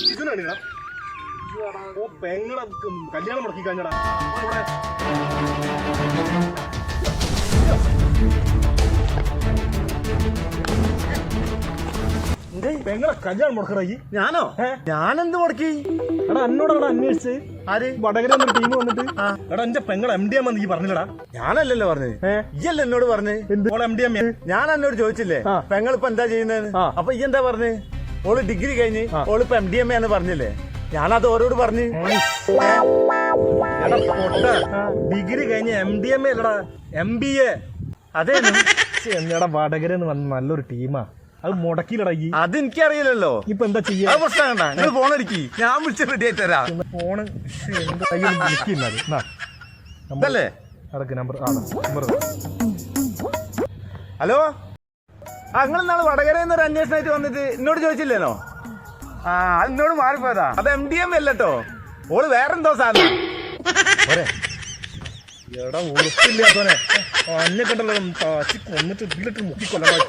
ഇതിനാണ് ഓ പെങ്ങളെ കല്യാണം മുടക്കി കഴിഞ്ഞടാ പെങ്ങളെ കല്യാണം മുടക്കറായി. ഞാനോ? ഞാനെന്ത് മുടക്കി? എടാ എന്നോടാ അന്വേഷിച്ച് ആര് വടകര ടീം വന്നിട്ട് എടാ എന്റെ പെങ്ങളെ MDM നീ പറഞ്ഞില്ലടാ. ഞാനല്ലല്ലോ പറഞ്ഞത്, ഇയല്ല എന്നോട് പറഞ്ഞ്. MDM ഞാൻ എന്നോട് ചോദിച്ചില്ലേ പെങ്ങളിപ്പോ എന്താ ചെയ്യുന്നത്? അപ്പൊ ഈ എന്താ പറഞ്ഞ്? ഓള് ഡിഗ്രി കഴിഞ്ഞ് ഓളിപ്പോ MDM എന്ന് പറഞ്ഞില്ലേ? ഞാനത് ഓരോട് പറഞ്ഞ്. ഡിഗ്രി കഴിഞ്ഞ MDM അല്ലടാ MBA. അതെ എന്നടാ വടകര വന്ന നല്ലൊരു ടീമാ, അത് മുടക്കിയിലടാ. അതെനിക്കറിയില്ലല്ലോ. ഇപ്പൊ എന്താ ചെയ്യാ? പ്രശ്നം നിങ്ങൾ ഫോണടിക്കി, ഞാൻ വിളിച്ച് റെഡി ആയി തരാം. ഫോണ് ഇതല്ലേ നമ്പർ? ഹലോ, നിങ്ങൾ നാളെ വടകര എന്നൊരു അന്വേഷണമായിട്ട് വന്നിട്ട് എന്നോട് ചോദിച്ചില്ലേനോ? അത് എന്നോട് മാറിപ്പോയതാ. അത് MDM അല്ലട്ടോ, ഓള് വേറെന്തോ സാധനം. എടാ ഉറപ്പില്ലാത്തവനെ അന്നെ കണ്ടല്ലോ കൊന്നിട്ട് മുക്കിക്കൊല്ലം.